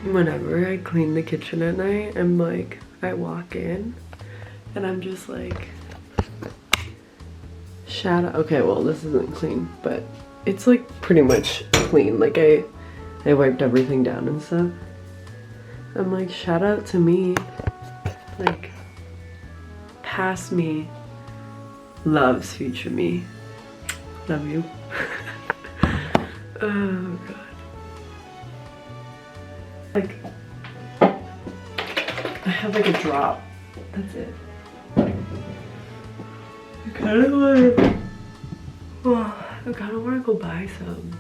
Whenever I clean the kitchen at night, I'm like, I walk in and I'm just like, shout out. Okay, well, this isn't clean, but it's like pretty much clean. Like I wiped everything down and stuff. I'm like, shout out to me. Like, past me loves future me. Love you. Oh god. Like, I have like a drop. That's it. I kind of want to. Oh, I kind of want to go buy some.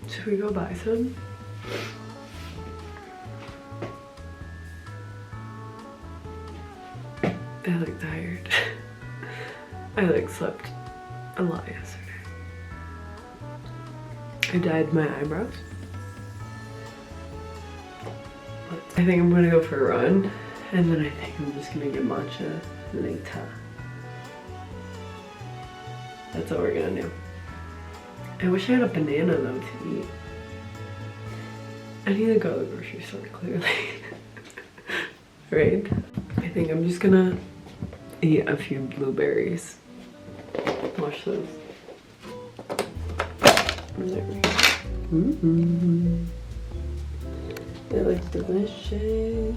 Should we go buy some? I look tired. I like slept a lot yesterday. I dyed my eyebrows. I think I'm gonna go for a run, and then I think I'm just gonna get matcha later. That's what we're gonna do. I wish I had a banana though to eat. I need to go to the grocery store clearly. Right? I think I'm just gonna eat a few blueberries. Watch those. There we go. It looks delicious.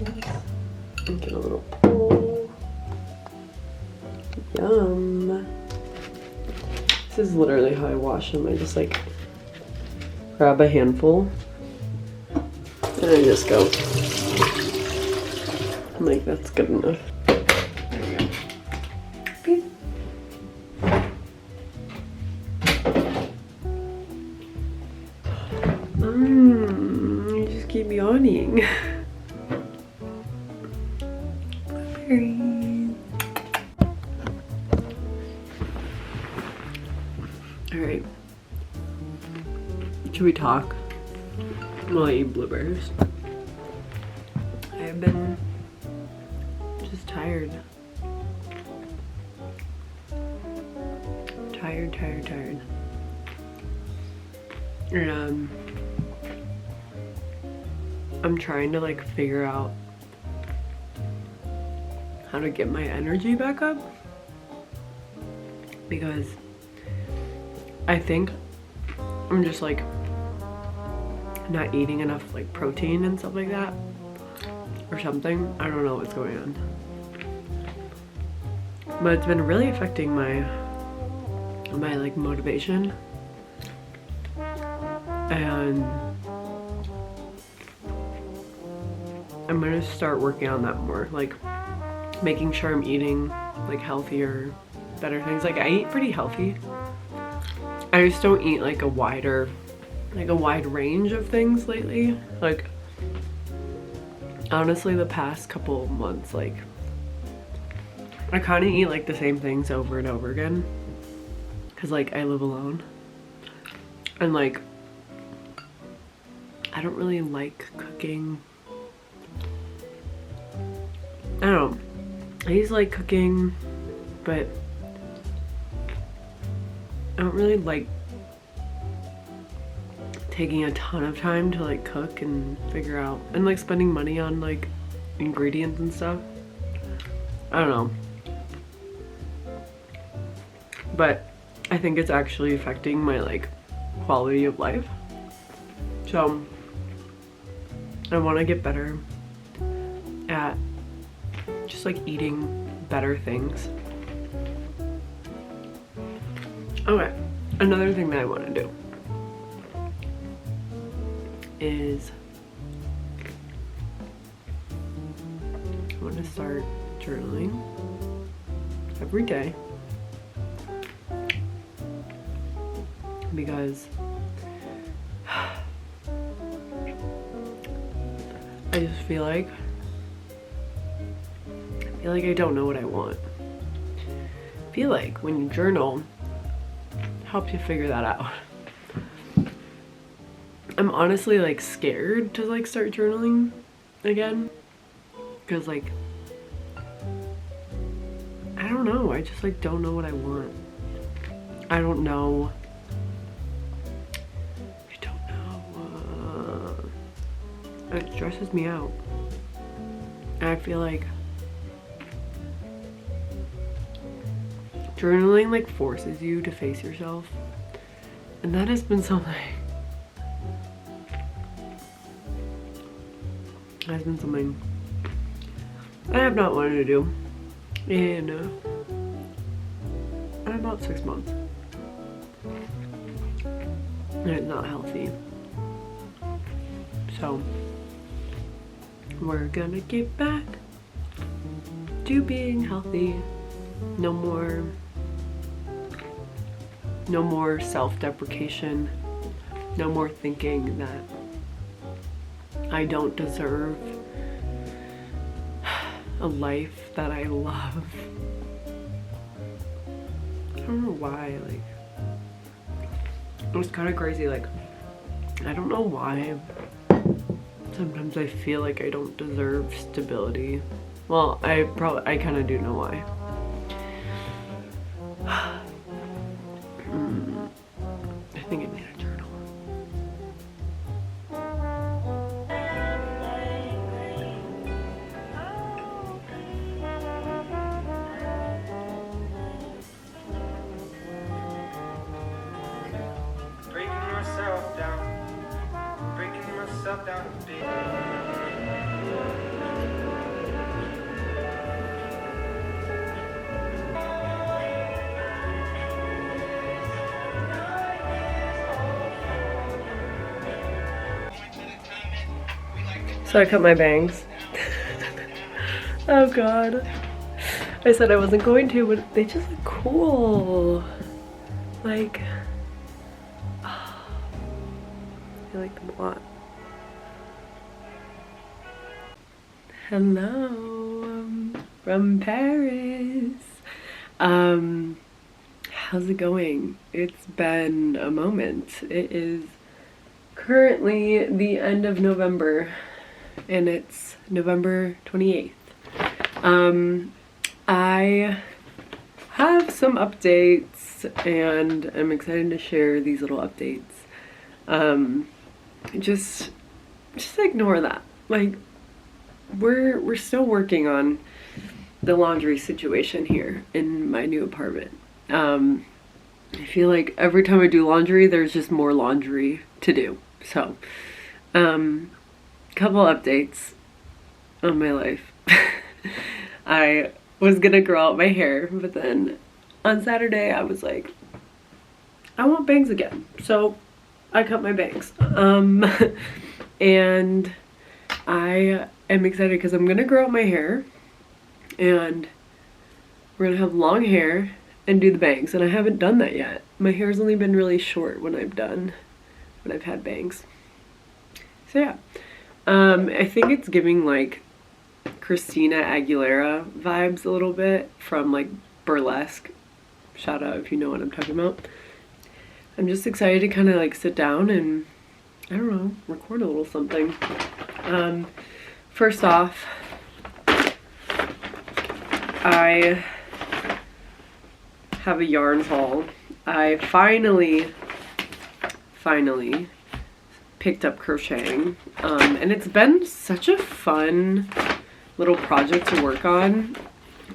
Get a little pull. Yum. This is literally how I wash them. I just like grab a handful and I just go. I'm like, that's good enough. There we go. Beep. You just keep yawning. Blueberries. Alright. Should we talk while I eat blueberries? I've been just tired. Tired. And I'm trying to like figure out how to get my energy back up, because I think I'm just like not eating enough like protein and stuff like that or something. I don't know what's going on, but it's been really affecting my like motivation, and I'm gonna start working on that more, like making sure I'm eating like healthier, better things. Like I eat pretty healthy. I just don't eat like a wide range of things lately. Like honestly, the past couple months, like I kind of eat like the same things over and over again, because like I live alone and like I don't really like cooking. I don't know. I used to like cooking, but I don't really like taking a ton of time to like cook and figure out and like spending money on like ingredients and stuff. I don't know. But I think it's actually affecting my like quality of life. So I want to get better at just like eating better things. Okay, another thing that I want to do is I want to start journaling every day, because I just feel like I don't know what I want. I feel like when you journal, it helps you figure that out. I'm honestly like scared to like start journaling again, because like I don't know, I just like don't know what I want. I don't know It stresses me out. And I feel like journaling like forces you to face yourself. And that has been something. Has been something I have not wanted to do in about 6 months. And it's not healthy. So we're gonna get back to being healthy. No more self-deprecation. No more thinking that I don't deserve a life that I love. I don't know why, like, it was kind of crazy, like, I don't know why sometimes I feel like I don't deserve stability. Well, I kind of do know why. I think I need a journal. Breaking myself down a bit. So I cut my bangs. Oh god. I said I wasn't going to, but they just look cool. Like, I like them a lot. Hello from Paris. How's it going? It's been a moment. It is currently the end of November and it's November 28th. I have some updates and I'm excited to share these little updates. Just ignore that. Like, we're still working on the laundry situation here in my new apartment. I feel like every time I do laundry, there's just more laundry to do. So, couple updates on my life. I was gonna grow out my hair, but then on Saturday I was like, I want bangs again. So I cut my bangs. And I am excited because I'm gonna grow out my hair and we're gonna have long hair and do the bangs, and I haven't done that yet. My hair's only been really short when I've had bangs. So yeah. I think it's giving like Christina Aguilera vibes a little bit from like Burlesque. Shout out if you know what I'm talking about. I'm just excited to kind of like sit down and, I don't know, record a little something. First off, I have a yarn haul. I finally picked up crocheting, and it's been such a fun little project to work on.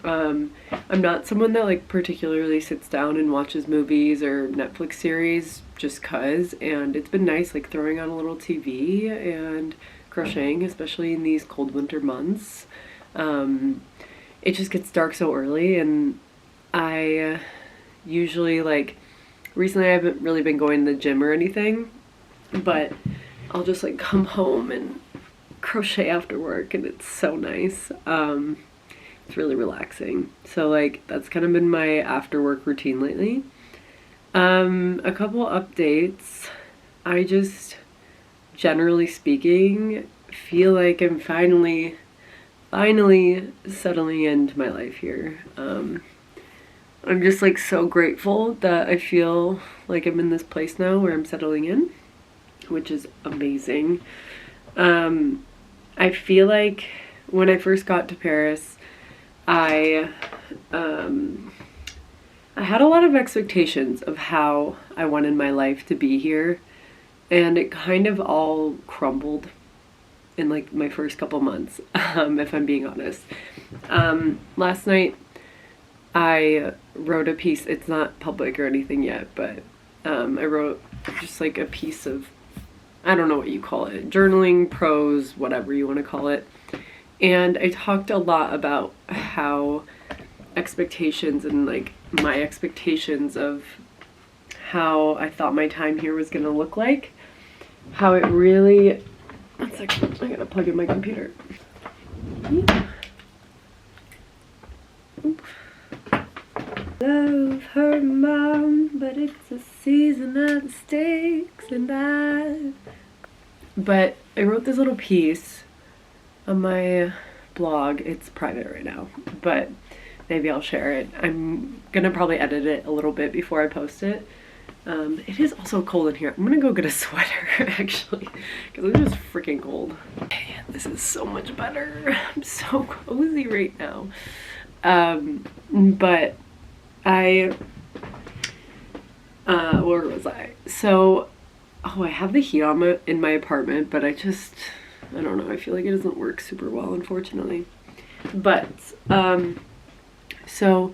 I'm not someone that like particularly sits down and watches movies or Netflix series just cause, and it's been nice like throwing on a little TV and crocheting, especially in these cold winter months. It just gets dark so early, and I usually like, recently I haven't really been going to the gym or anything, but I'll just like come home and crochet after work, and it's so nice. It's really relaxing. So like that's kind of been my after work routine lately. A couple updates. I just, generally speaking, feel like I'm finally settling into my life here. I'm just like so grateful that I feel like I'm in this place now where I'm settling in, which is amazing. I feel like when I first got to Paris, I had a lot of expectations of how I wanted my life to be here, and it kind of all crumbled in like my first couple months, if I'm being honest. Last night I wrote a piece. It's not public or anything yet, but I wrote just like a piece of, I don't know what you call it, journaling, prose, whatever you want to call it. And I talked a lot about how expectations and like my expectations of how I thought my time here was gonna look like, how it really, one second, I gotta plug in my computer. Love her mom, but it's a season of mistakes but I wrote this little piece on my blog. It's private right now, but maybe I'll share it. I'm gonna probably edit it a little bit before I post it. It is also cold in here. I'm gonna go get a sweater actually, because it's just freaking cold. Okay, this is so much better. I'm so cozy right now. But where was I? So, I have the heat on in my apartment, but I don't know, I feel like it doesn't work super well, unfortunately. But, so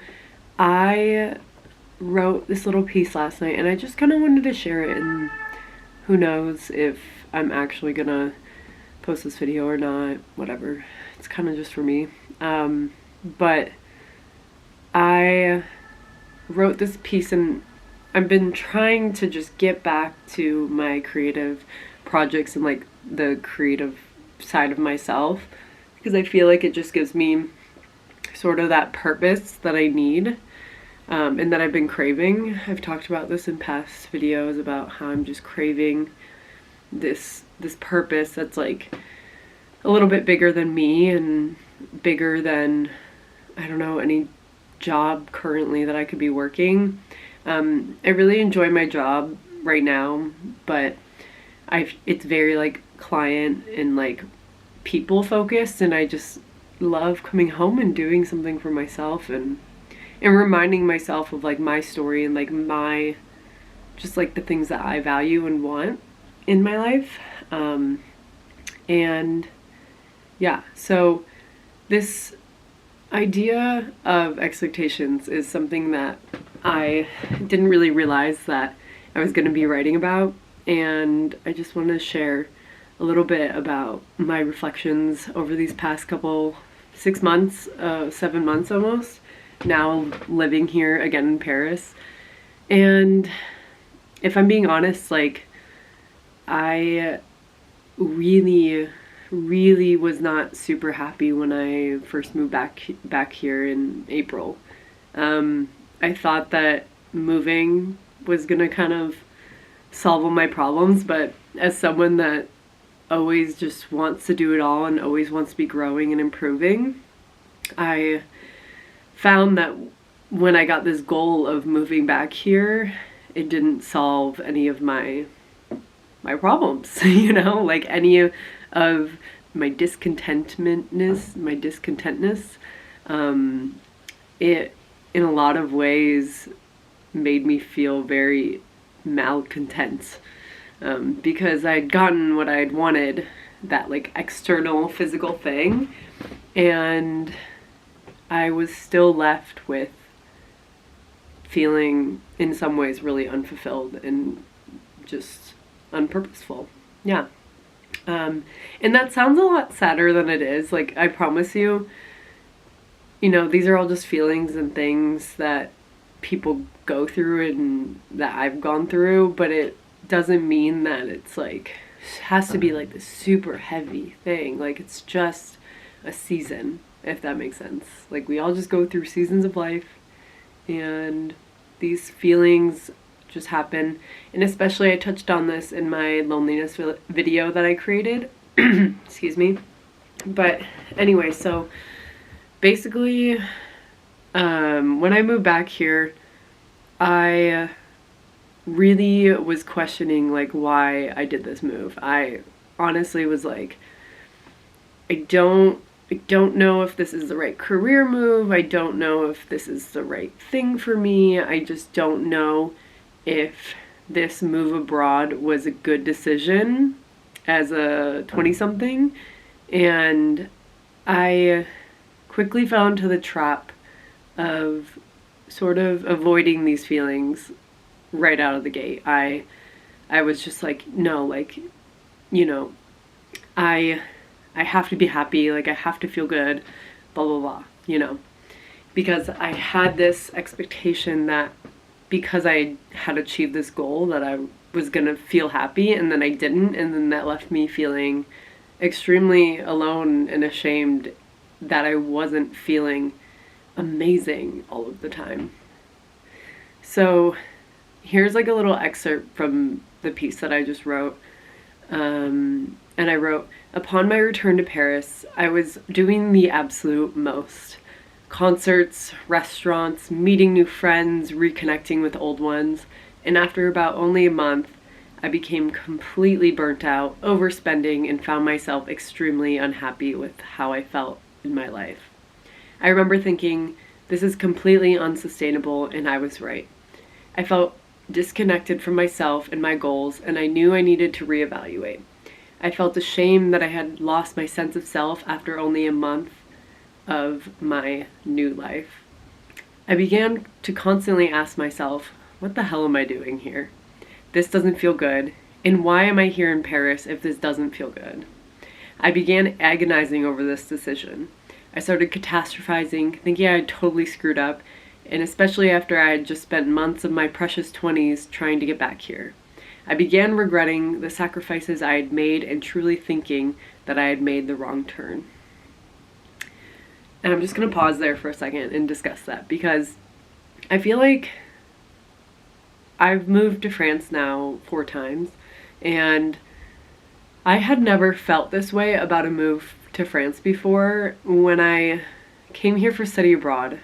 I wrote this little piece last night, and I just kind of wanted to share it, and who knows if I'm actually gonna post this video or not, whatever. It's kind of just for me. But I wrote this piece, and I've been trying to just get back to my creative projects and like the creative side of myself, because I feel like it just gives me sort of that purpose that I need, and that I've been craving. I've talked about this in past videos about how I'm just craving this purpose that's like a little bit bigger than me and bigger than, I don't know, any job currently that I could be working. I really enjoy my job right now, but it's very like client and like people focused, and I just love coming home and doing something for myself and reminding myself of like my story and like my, just like the things that I value and want in my life. And yeah, so this idea of expectations is something that I didn't really realize that I was going to be writing about, and I just want to share a little bit about my reflections over these past couple 6 months, 7 months almost, now living here again in Paris. And if I'm being honest, like, I really was not super happy when I first moved back here in April. I thought that moving was gonna kind of solve all my problems, but as someone that always just wants to do it all and always wants to be growing and improving, I found that when I got this goal of moving back here, it didn't solve any of my problems, you know, like any of my discontentness. It in a lot of ways made me feel very malcontent, because I'd gotten what I'd wanted, that like external physical thing, and I was still left with feeling in some ways really unfulfilled and just unpurposeful. Yeah. And that sounds a lot sadder than it is. Like, I promise you, you know, these are all just feelings and things that people go through and that I've gone through, but it doesn't mean that it's like, has to be like this super heavy thing. Like, it's just a season, if that makes sense. Like, we all just go through seasons of life, and these feelings just happen. And especially, I touched on this in my loneliness video that I created. Excuse me. But anyway, so basically, when I moved back here, I really was questioning like why I did this move. I honestly was like, I don't know if this is the right career move. I don't know if this is the right thing for me. I just don't know if this move abroad was a good decision as a 20-something, And I quickly fell into the trap of sort of avoiding these feelings right out of the gate. I was just like, no, like, you know, I have to be happy, like I have to feel good, blah blah blah, you know. Because I had this expectation that because I had achieved this goal that I was gonna feel happy, and then I didn't, and then that left me feeling extremely alone and ashamed that I wasn't feeling amazing all of the time. So here's like a little excerpt from the piece that I just wrote. And I wrote, upon my return to Paris, I was doing the absolute most. Concerts, restaurants, meeting new friends, reconnecting with old ones. And after about only a month, I became completely burnt out, overspending, and found myself extremely unhappy with how I felt in my life. I remember thinking, this is completely unsustainable, and I was right. I felt disconnected from myself and my goals, and I knew I needed to reevaluate. I felt ashamed that I had lost my sense of self after only a month of my new life. I began to constantly ask myself, what the hell am I doing here? This doesn't feel good, and why am I here in Paris if this doesn't feel good? I began agonizing over this decision. I started catastrophizing, thinking I had totally screwed up, and especially after I had just spent months of my precious 20s trying to get back here. I began regretting the sacrifices I had made and truly thinking that I had made the wrong turn. And I'm just going to pause there for a second and discuss that, because I feel like I've moved to France now 4 times, and I had never felt this way about a move to France before. When I came here for study abroad,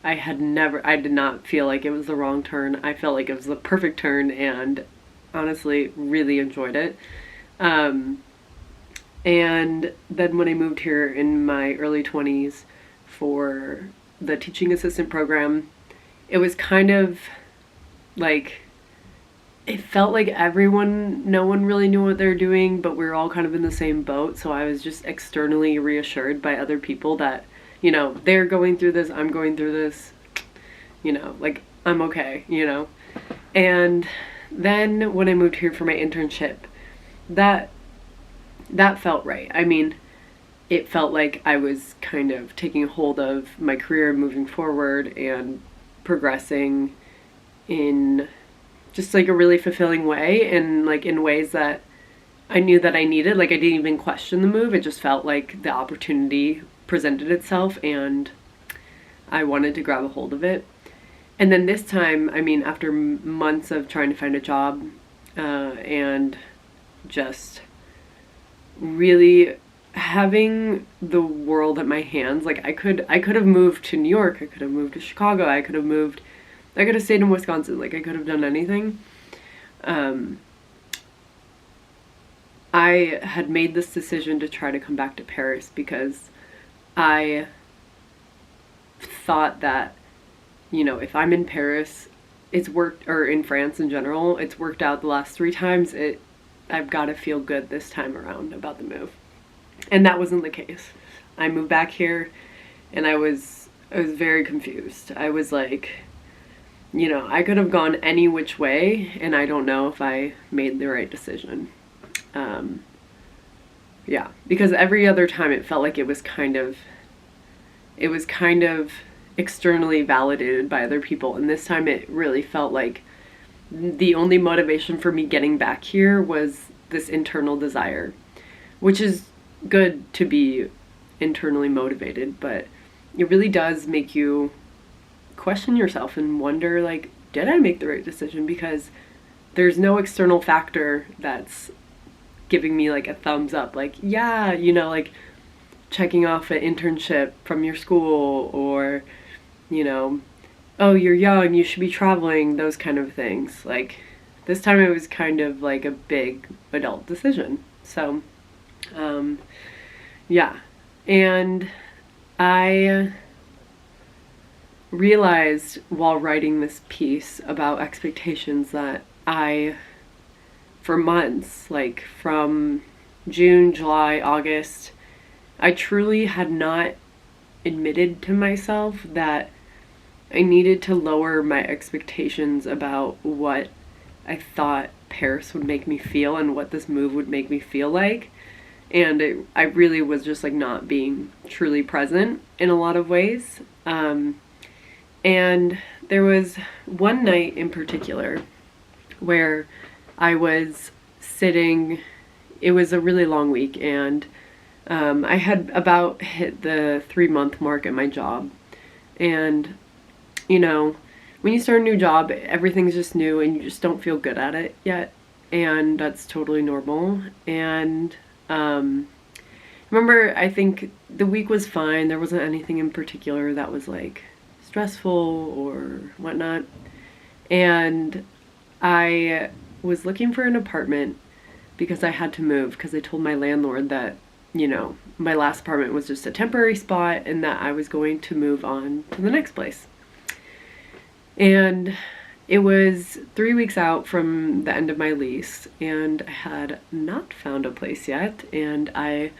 I did not feel like it was the wrong turn. I felt like it was the perfect turn, and honestly really enjoyed it. And then when I moved here in my early 20s for the teaching assistant program, it was kind of like, it felt like no one really knew what they're doing, but we were all kind of in the same boat. So I was just externally reassured by other people that, you know, they're going through this, I'm going through this, you know, like I'm okay, you know. And then when I moved here for my internship, that felt right. I mean, it felt like I was kind of taking hold of my career, moving forward and progressing in just like a really fulfilling way, and like in ways that I knew that I needed. Like I didn't even question the move. It just felt like the opportunity presented itself and I wanted to grab a hold of it. And then this time, I mean, after months of trying to find a job and just really having the world at my hands, like I could have moved to New York, I could have moved to Chicago, I could have stayed in Wisconsin, like I could have done anything. I had made this decision to try to come back to Paris because I thought that, you know, if I'm in Paris, it's worked, or in France in general, it's worked out the last 3 times. I've got to feel good this time around about the move. And that wasn't the case. I moved back here and I was very confused. I was like, you know, I could have gone any which way and I don't know if I made the right decision. Yeah, because every other time it felt like it was kind of externally validated by other people, and this time it really felt like the only motivation for me getting back here was this internal desire, which is good to be internally motivated, but it really does make you question yourself and wonder, like, did I make the right decision? Because there's no external factor that's giving me like a thumbs up, like, yeah, you know, like checking off an internship from your school, or, you know, oh, you're young, you should be traveling, those kind of things. Like, this time it was kind of like a big adult decision. So, yeah. And I realized while writing this piece about expectations that for months, like from June, July, August, I truly had not admitted to myself that I needed to lower my expectations about what I thought Paris would make me feel and what this move would make me feel like. And I really was just like not being truly present in a lot of ways. And there was one night in particular where I was sitting, it was a really long week, and I had about hit the 3-month mark at my job. And, you know, when you start a new job, everything's just new and you just don't feel good at it yet. And that's totally normal. And remember, I think the week was fine. There wasn't anything in particular that was like stressful or whatnot. And I was looking for an apartment because I had to move, because I told my landlord that, you know, my last apartment was just a temporary spot and that I was going to move on to the next place. And it was 3 weeks out from the end of my lease, and I had not found a place yet, and I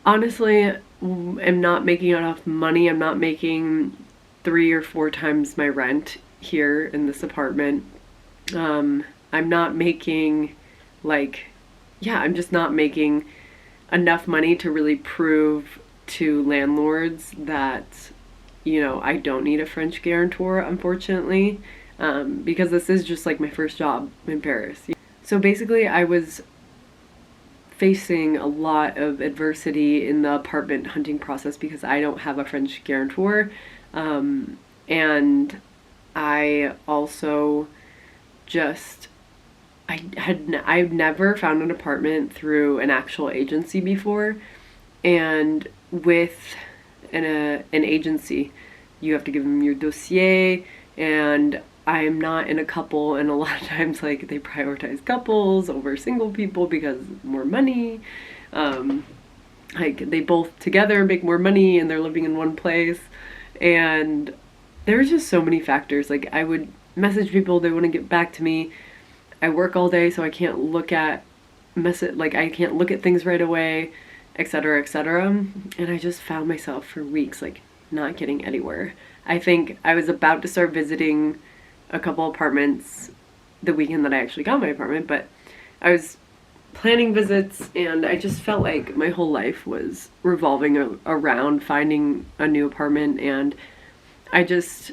honestly am not making enough money. I'm not making 3 or 4 times my rent here in this apartment. I'm not making I'm just not making enough money to really prove to landlords that, you know, I don't need a French guarantor, unfortunately, because this is just like my first job in Paris. So basically I was facing a lot of adversity in the apartment hunting process because I don't have a French guarantor. And I also just, I've never found an apartment through an actual agency before. And with an agency, you have to give them your dossier, and I'm not in a couple, and a lot of times like they prioritize couples over single people because more money. Like they both together make more money and they're living in one place. And there's just so many factors. Like I would message people, they wouldn't get back to me. I work all day, so I can't look at I can't look at things right away, etc., etc. And I just found myself for weeks like not getting anywhere. I think I was about to start visiting a couple apartments the weekend that I actually got my apartment, but I was planning visits and I just felt like my whole life was revolving around finding a new apartment, and I just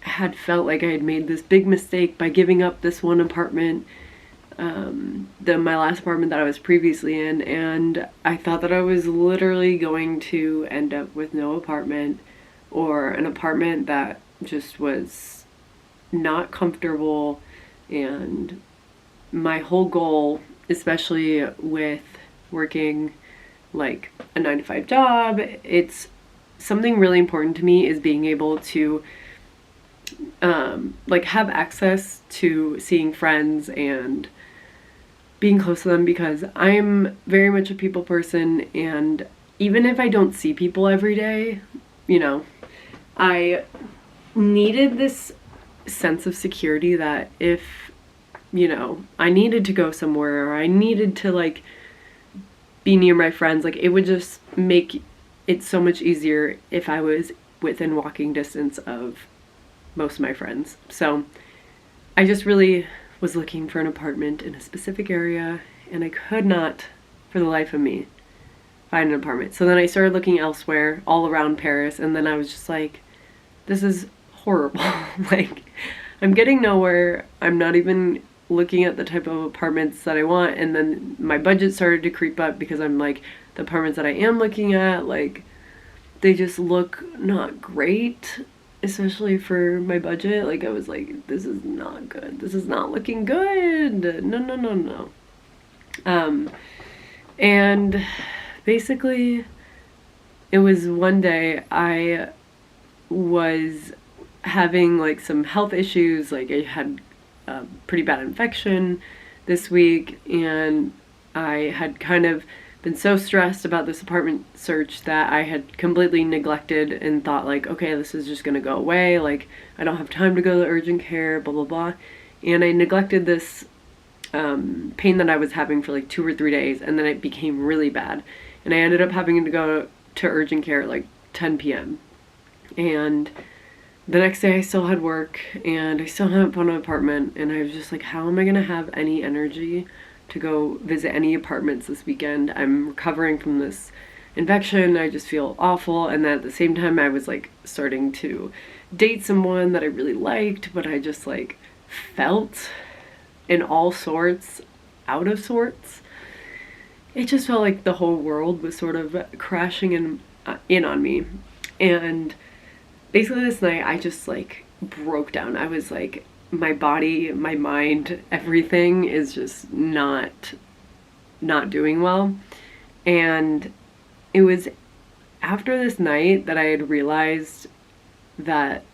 had felt like I had made this big mistake by giving up this one apartment, my last apartment that I was previously in, and I thought that I was literally going to end up with no apartment, or an apartment that just was not comfortable. And my whole goal, especially with working like a 9-to-5 job, it's something really important to me is being able to have access to seeing friends and being close to them, because I'm very much a people person, and even if I don't see people every day, you know, I needed this sense of security that if, you know, I needed to go somewhere or I needed to like be near my friends, like it would just make it so much easier if I was within walking distance of most of my friends. So I just really was looking for an apartment in a specific area, and I could not for the life of me find an apartment. So then I started looking elsewhere all around Paris, and then I was just like, this is horrible. Like I'm getting nowhere. I'm not even looking at the type of apartments that I want. And then my budget started to creep up because I'm like, the apartments that I am looking at, like they just look not great, especially for my budget. Like I was like, this is not good. This is not looking good. No. And basically it was one day I was having like some health issues. Like I had a pretty bad infection this week, and I had kind of been so stressed about this apartment search that I had completely neglected and thought like, okay, this is just gonna go away. Like I don't have time to go to urgent care, blah, blah, blah. And I neglected this pain that I was having for like 2 or 3 days, and then it became really bad. and I ended up having to go to urgent care at like 10 p.m. And the next day I still had work and I still hadn't found an apartment, and I was just like, how am I gonna have any energy to go visit any apartments this weekend? I'm recovering from this infection. I just feel awful. And then at the same time I was like starting to date someone that I really liked, but I just like felt in all sorts out of sorts. It just felt like the whole world was sort of crashing in on me. And basically this night I just like broke down. I was like, my body, my mind, everything is just not doing well. And it was after this night that I had realized that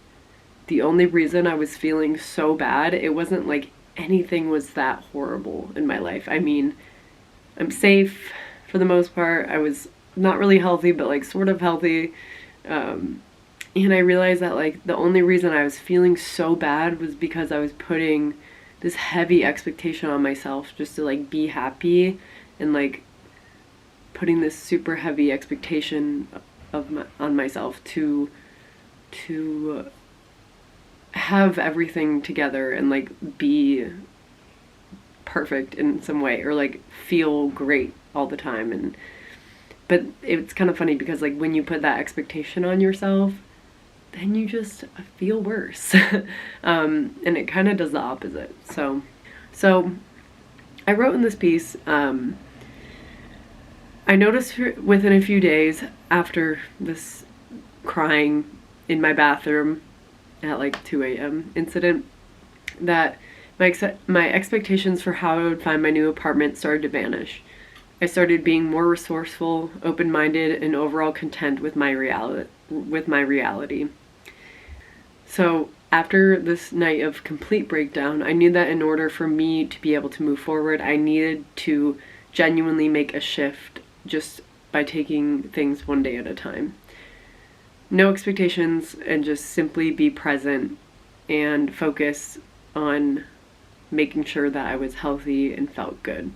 the only reason I was feeling so bad, it wasn't like anything was that horrible in my life. I mean, I'm safe for the most part. I was not really healthy, but like sort of healthy. And I realized that like the only reason I was feeling so bad was because I was putting this heavy expectation on myself just to like be happy, and like putting this super heavy expectation on myself to have everything together and like be perfect in some way, or like feel great all the time. But it's kind of funny because like when you put that expectation on yourself, then you just feel worse. And it kind of does the opposite. So I wrote in this piece, I noticed within a few days after this crying in my bathroom at like 2 a.m. incident that my expectations for how I would find my new apartment started to vanish. I started being more resourceful, open-minded, and overall content with my reality. So after this night of complete breakdown, I knew that in order for me to be able to move forward, I needed to genuinely make a shift just by taking things one day at a time. No expectations, and just simply be present and focus on making sure that I was healthy and felt good.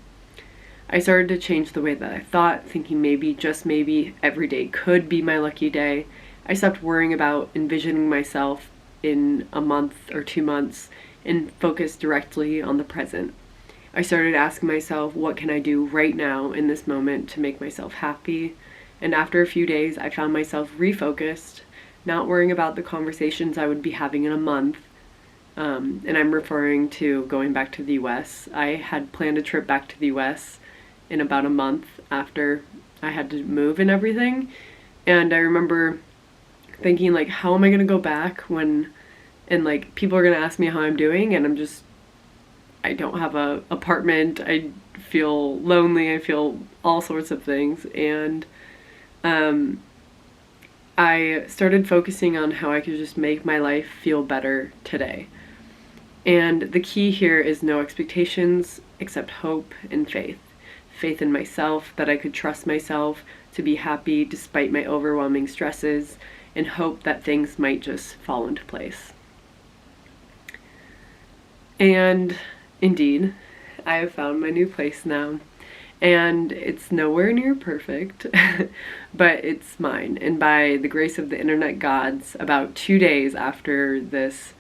I started to change the way that I thought, thinking maybe, just maybe, every day could be my lucky day. I stopped worrying about envisioning myself in a month or 2 months and focused directly on the present. I started asking myself, what can I do right now in this moment to make myself happy? And after a few days, I found myself refocused, not worrying about the conversations I would be having in a month. And I'm referring to going back to the US. I had planned a trip back to the US in about a month after I had to move and everything. And I remember thinking like, how am I gonna go back and like people are gonna ask me how I'm doing, and I don't have a apartment, I feel lonely, I feel all sorts of things. And I started focusing on how I could just make my life feel better today. And the key here is no expectations except hope and faith. Faith in myself, that I could trust myself to be happy despite my overwhelming stresses, and hope that things might just fall into place. And indeed, I have found my new place now. And it's nowhere near perfect, but it's mine. And by the grace of the internet gods, about 2 days after this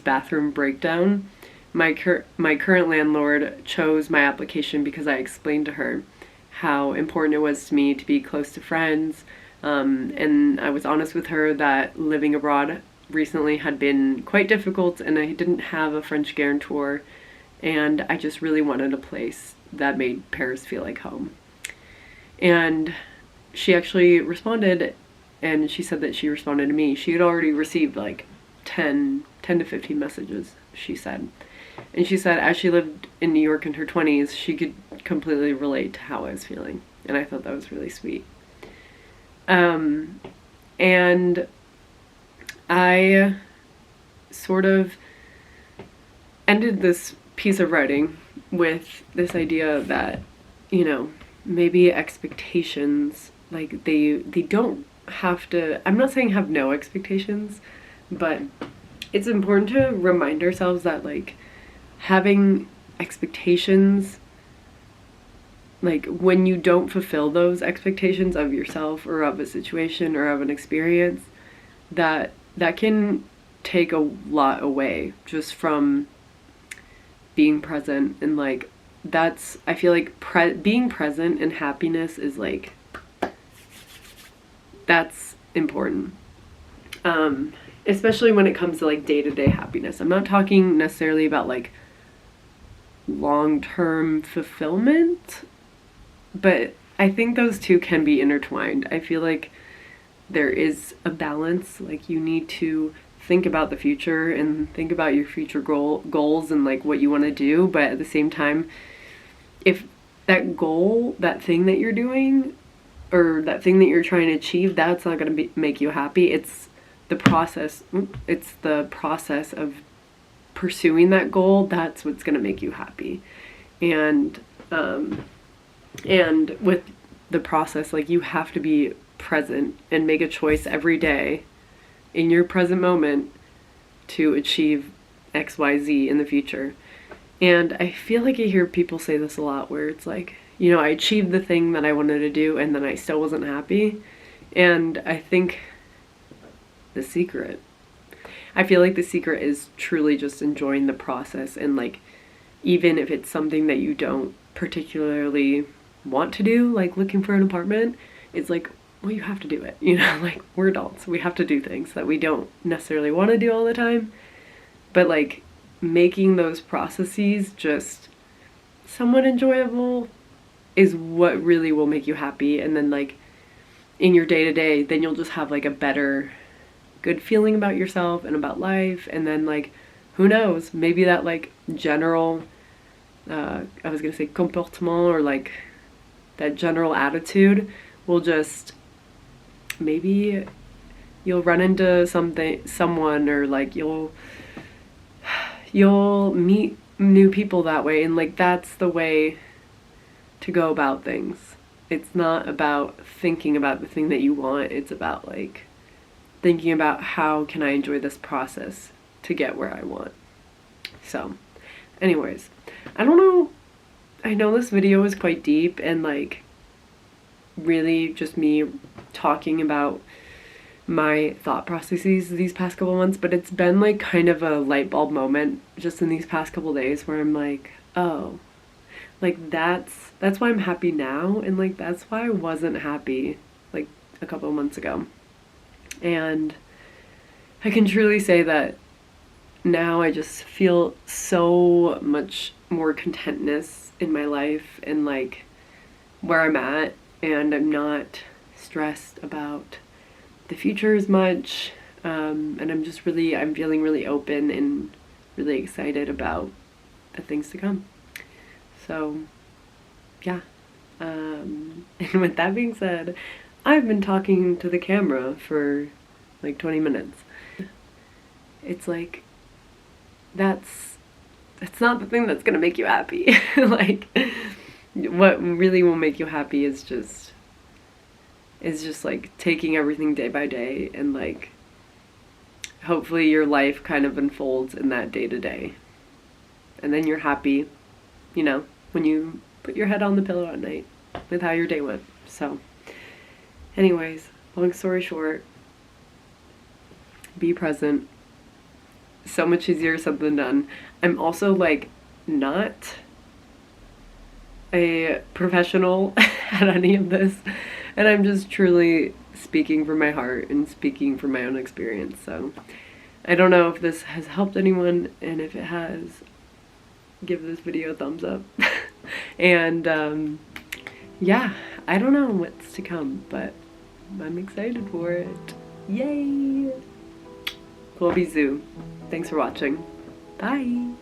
bathroom breakdown, my current landlord chose my application because I explained to her how important it was to me to be close to friends. And I was honest with her that living abroad recently had been quite difficult, and I didn't have a French guarantor, and I just really wanted a place that made Paris feel like home. And she actually responded, and she said that she responded to me. She had already received like 10 to 15 messages, she said. And she said as she lived in New York in her 20s, she could completely relate to how I was feeling. And I thought that was really sweet. And I sort of ended this piece of writing with this idea that, you know, maybe expectations, like they don't have to, I'm not saying have no expectations, but it's important to remind ourselves that like having expectations like when you don't fulfill those expectations of yourself or of a situation or of an experience, that can take a lot away just from being present. And like that's, I feel like being present and happiness is like, that's important. Especially when it comes to like day-to-day happiness. I'm not talking necessarily about like long-term fulfillment, but I think those two can be intertwined. I feel like there is a balance. Like you need to think about the future and think about your future goals and like what you want to do, but at the same time, if that goal, that thing that you're doing, or that thing that you're trying to achieve, that's not going to make you happy. It's the process. It's the process of pursuing that goal. That's what's going to make you happy. And with the process, like you have to be present and make a choice every day in your present moment to achieve XYZ in the future. And I feel like I hear people say this a lot where it's like, you know, I achieved the thing that I wanted to do and then I still wasn't happy. And I think I feel like the secret is truly just enjoying the process. And like, even if it's something that you don't particularly want to do, like looking for an apartment, it's like, well, you have to do it, you know, like we're adults, we have to do things that we don't necessarily want to do all the time, but like making those processes just somewhat enjoyable is what really will make you happy. And then like in your day-to-day, then you'll just have like a better, good feeling about yourself and about life. And then like, who knows, maybe that like general, I was gonna say comportement, or like that general attitude will just, maybe you'll run into someone, or like you'll meet new people that way. And like that's the way to go about things. It's not about thinking about the thing that you want, it's about like thinking about how can I enjoy this process to get where I want. So anyways, I don't know, I know this video is quite deep and like really just me talking about my thought processes these past couple months, but it's been like kind of a light bulb moment just in these past couple days where I'm like, oh, like that's why I'm happy now, and like that's why I wasn't happy like a couple of months ago. And I can truly say that now I just feel so much more contentness in my life and like where I'm at, and I'm not stressed about the future as much, and I'm feeling really open and really excited about the things to come. So yeah, and with that being said, I've been talking to the camera for like 20 minutes. It's like, that's not the thing that's gonna make you happy. Like, what really will make you happy is just like taking everything day by day, and like hopefully your life kind of unfolds in that day to day, and then you're happy, you know, when you put your head on the pillow at night with how your day went. So anyways, long story short, be present. So much easier said than done. I'm also like not a professional at any of this, and I'm just truly speaking from my heart and speaking from my own experience. So I don't know if this has helped anyone, and if it has, give this video a thumbs up. And yeah, I don't know what's to come, but I'm excited for it. Yay! Gros bisous. Thanks for watching. Bye!